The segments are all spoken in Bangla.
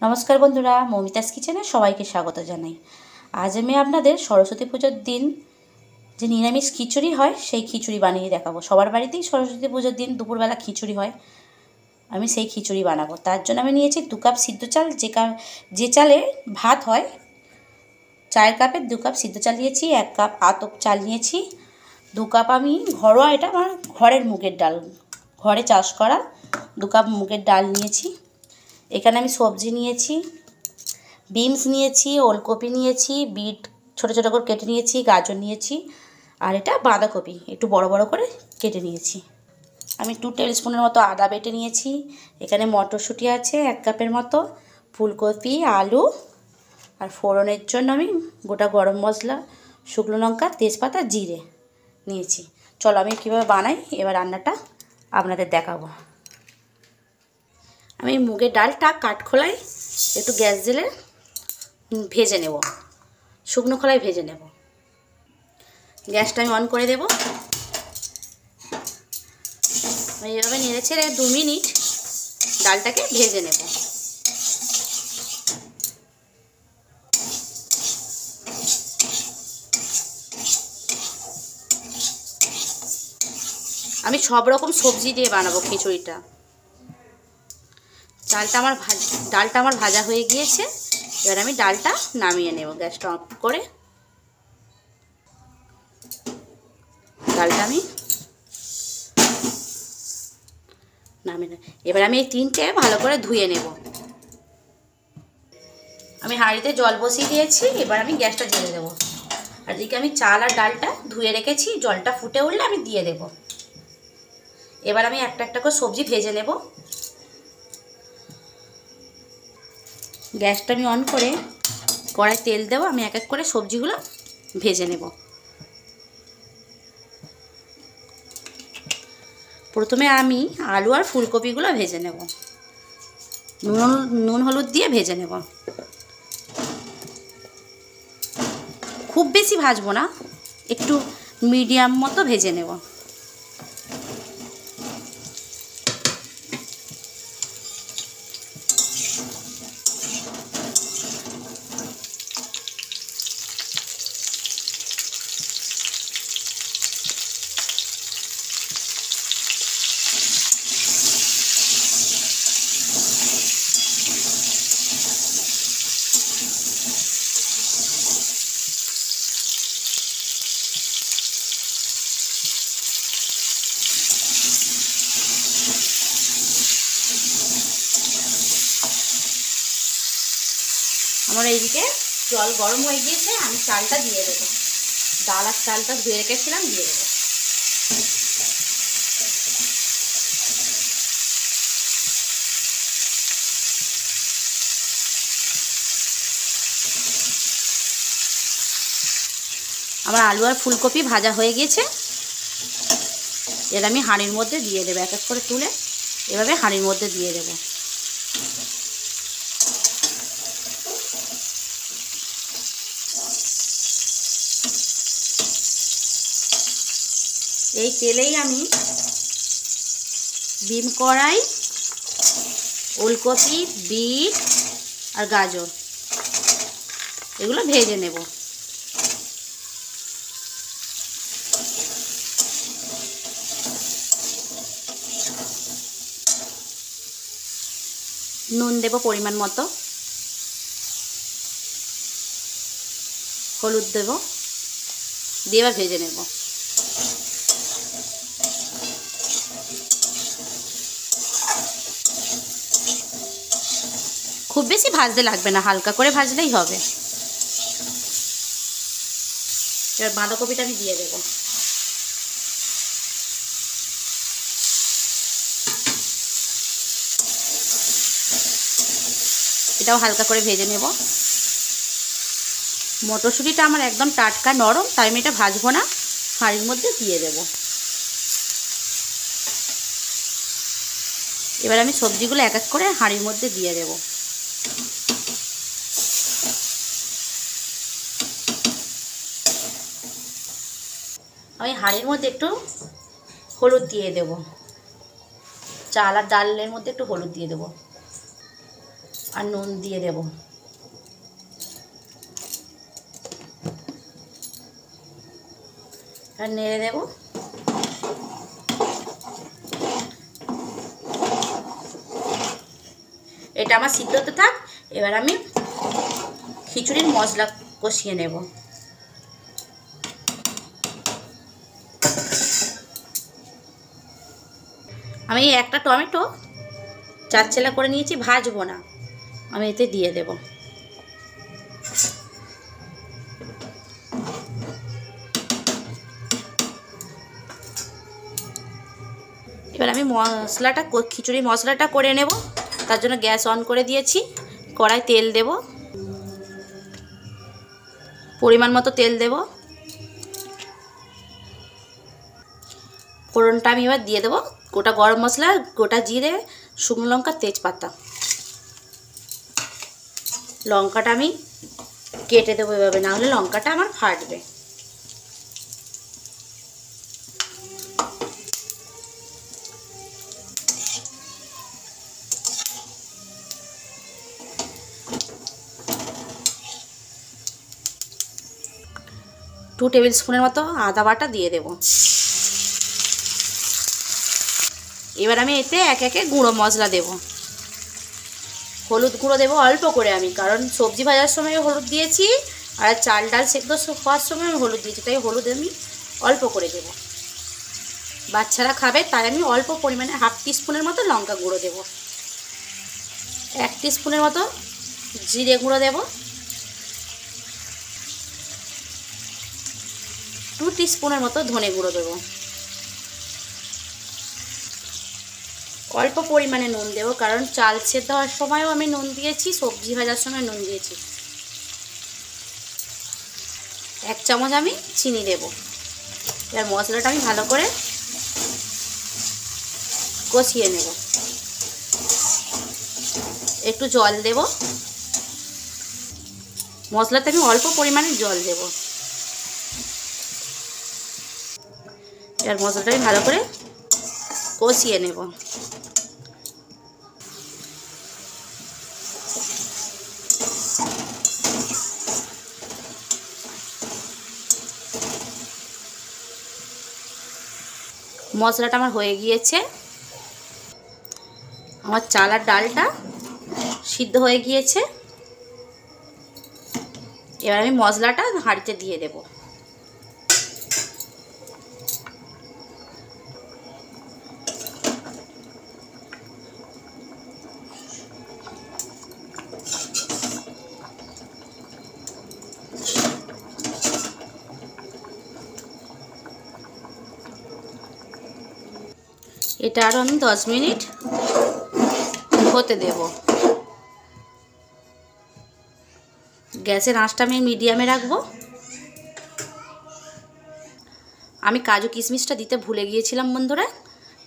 নমস্কার বন্ধুরা, মৌমিতাস কিচেনে সবাইকে স্বাগত জানাই। আজ আমি আপনাদের সরস্বতী পুজোর দিন যে নিরামিষ খিচুড়ি হয় সেই খিচুড়ি বানিয়ে দেখাবো। সবার বাড়িতেই সরস্বতী পুজোর দিন দুপুরবেলা খিচুড়ি হয়, আমি সেই খিচুড়ি বানাবো। তার জন্য আমি নিয়েছি 2 কাপ সিদ্ধ চাল। যে চালে ভাত হয়, চায়ের কাপের 2 কাপ সিদ্ধ চাল নিয়েছি, 1 কাপ আতপ চাল নিয়েছি, 2 কাপ আমি ঘরোয়া, এটা আমার ঘরের মুগের ডাল, ঘরে চাষ করা 2 কাপ মুগের ডাল নিয়েছি। এখানে আমি সবজি নিয়েছি, বিনস নিয়েছি, ওলকপি নিয়েছি, বিট ছোটো ছোটো করে কেটে নিয়েছি, গাজর নিয়েছি, আর এটা বাঁধাকপি একটু বড় বড় করে কেটে নিয়েছি। আমি 2 টেবিল স্পুনের মতো আদা বেটে নিয়েছি। এখানে মটরশুঁটি আছে 1 কাপের মতো, ফুলকপি, আলু, আর ফোড়নের জন্য আমি গোটা গরম মশলা, শুকনো লঙ্কা, তেজপাতা, জিরে নিয়েছি। চলো আমি কীভাবে বানাই এবার রান্নাটা আপনাদের দেখাবো। আমি মুগের ডালটা কাঠখোলায় একটু গ্যাস জেলে ভেজে নেব, শুকনো খোলায় ভেজে নেব। গ্যাসটা আমি অন করে দেব। আমি এইভাবে নেড়ে ছেড়ে 2 মিনিট ডালটাকে ভেজে নেব। আমি সব রকম সবজি দিয়ে বানাবো খিচুড়িটা। ডালটা আমার ভাজা হয়ে গিয়েছে। এবার আমি ডালটা নামিয়ে নেব। গ্যাসটা অফ করে ডালটা আমি নামিয়ে নেব। এবার আমি এই 3টে ভালো করে ধুয়ে নেব। আমি হাঁড়িতে জল বসিয়ে দিয়েছি, এবার আমি গ্যাসটা জ্বেলে দেবো। আর এদিকে আমি চাল আর ডালটা ধুয়ে রেখেছি, জলটা ফুটে উঠলে আমি দিয়ে দেব। এবার আমি একটা একটা করে সবজি ভেজে নেব। গ্যাসটা আমি অন করে কড়াই তেল দেবো, আমি এক এক করে সবজিগুলো ভেজে নেব। প্রথমে আমি আলু আর ফুলকপিগুলো ভেজে নেব, নুন হলুদ দিয়ে ভেজে নেব। খুব বেশি ভাজবো না, একটু মিডিয়াম মতো ভেজে নেব। আমার এইদিকে জল গরম হয়ে গিয়েছে, আমি চালটা দিয়ে দেবো। ডাল আর চালটা ধুয়ে রেখেছিলাম, দিয়ে দেবো। আমার আলু আর ফুলকপি ভাজা হয়ে গিয়েছে। এর আমি হাঁড়ির মধ্যে দিয়ে দেবো, এক এক করে তুলে এভাবে হাঁড়ির মধ্যে দিয়ে দেবো। এই তেলেই আমি বিম কড়াই, ওলকপি, বিট আর গাজর এগুলো ভেজে নেব। নুন দেব পরিমাণ মতো, হলুদ দেব, দিয়ে এবার ভেজে নেব। খুব বেশি ভাজতে লাগবে না, হালকা করে ভাজলেই হবে। এবার বাঁধাকপিটা আমি দিয়ে দেব। এটাও হালকা করে ভেজে নেব। মটরশুঁটিটা আমার একদম টাটকা নরম, তাই আমি এটা ভাজবো না, হাঁড়ির মধ্যে দিয়ে দেব। এবার আমি সবজিগুলো এক এক করে হাঁড়ির মধ্যে দিয়ে দেব। আমি হাঁড়ির মধ্যে একটু হলুদ দিয়ে দেব, চাল আর ডালের মধ্যে একটু হলুদ দিয়ে দেবো। আর নুন দিয়ে দেব। আর নেড়ে দেব। এটা আমার সিদ্ধ হতে থাক। এবার আমি খিচুড়ির মশলা কষিয়ে নেব। আমি একটা টমেটো চারচেলা করে নিয়েছি, ভাজবো না, আমি এতে দিয়ে দেব। এবার আমি মশলাটা খিচুড়ির মশলাটা করে নেব। তার জন্য গ্যাস অন করে দিয়েছি। কড়াই তেল দেব, পরিমাণ মতো তেল দেব। ফোড়নটা আমি এবার দিয়ে দেবো গোটা গরম মশলা, গোটা জিরে, শুকনো লঙ্কা, তেজপাতা। লঙ্কাটা আমি কেটে দেবো এভাবে, না হলে লঙ্কাটা আমার ফাটবে। টু টেবিল স্পুনের মতো আদা বাটা দিয়ে দেব। এবার আমি এতে এক একে গুঁড়ো মশলা দেব। হলুদ গুঁড়ো দেবো অল্প করে আমি, কারণ সবজি ভাজার সময় হলুদ দিয়েছি আর চাল ডাল সেদ্ধ হওয়ার সময় আমি হলুদ দিয়েছি, তাই হলুদ আমি অল্প করে দেব। বাচ্চারা খাবে তাই আমি অল্প পরিমাণে হাফ টিস্পুনের মতো লঙ্কা গুঁড়ো দেব। 1 টিস্পুনের মতো জিরে গুঁড়ো দেব। 2 টিস্পুনের মতো ধনে গুঁড়ো দেবো। অল্প পরিমাণে নুন দেবো, কারণ চাল সেদ্ধ হওয়ার সময়ও আমি নুন দিয়েছি, সবজি ভাজার সময় নুন দিয়েছি। 1 চামচ আমি চিনি দেব। এবার মশলাটা আমি ভালো করে কষিয়ে নেব। একটু জল দেব। মশলাতে আমি অল্প পরিমাণে জল দেব। এবার মশলাটা আমি ভালো করে কষিয়ে নেব। মশলাটা আমার হয়ে গিয়েছে। আমার চাল আর ডালটা সিদ্ধ হয়ে গিয়েছে। এবার আমি মশলাটা হাঁড়িতে দিয়ে দেব। এটা আরও আমি 10 মিনিট হতে দেব। গ্যাসের আঁচটা আমি মিডিয়ামে রাখবো। আমি কাজু কিশমিশটা দিতে ভুলে গিয়েছিলাম বন্ধুরা,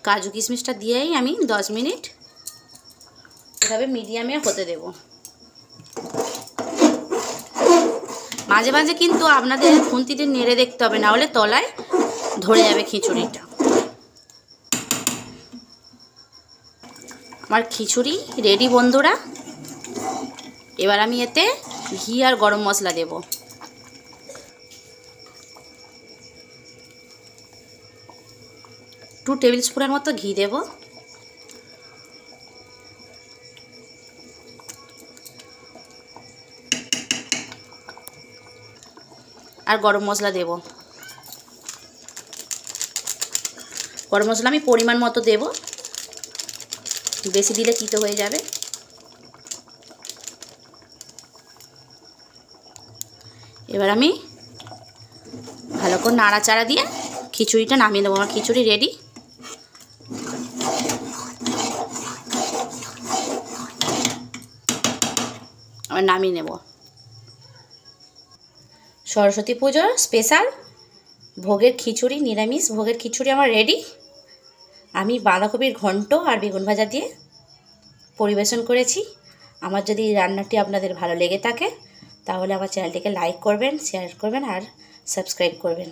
কাজু কিশমিশটা দিয়েই আমি 10 মিনিট এভাবে মিডিয়ামে হতে দেব। মাঝে মাঝে কিন্তু আপনাদের খুন্তিতে নেড়ে দেখতে হবে, না হলে তলায় ধরে যাবে খিচুড়িটা। আমার খিচুড়ি রেডি বন্ধুরা। এবার আমি এতে ঘি আর গরম মশলা দেব। টু টেবিল স্পুনের মতো ঘি দেব। আর গরম মশলা দেব। গরম মশলা আমি পরিমাণ মতো দেব, বেশি দিলে তিতো হয়ে যাবে। এবার আমি ভালো করে নাড়াচাড়া দিয়ে খিচুড়িটা নামিয়ে দেবো। আমার খিচুড়ি রেডি। আবার নামিয়ে নেব। সরস্বতী পুজোর স্পেশাল ভোগের খিচুড়ি, নিরামিষ ভোগের খিচুড়ি আমার রেডি। আমি বাঁধাকপির ঘন্ট আর বেগুন ভাজা দিয়ে পরিবেশন করেছি। আমার যদি রান্নাটি আপনাদের ভালো লেগে থাকে তাহলে আমার চ্যানেলটিকে লাইক করবেন, শেয়ার করবেন আর সাবস্ক্রাইব করবেন।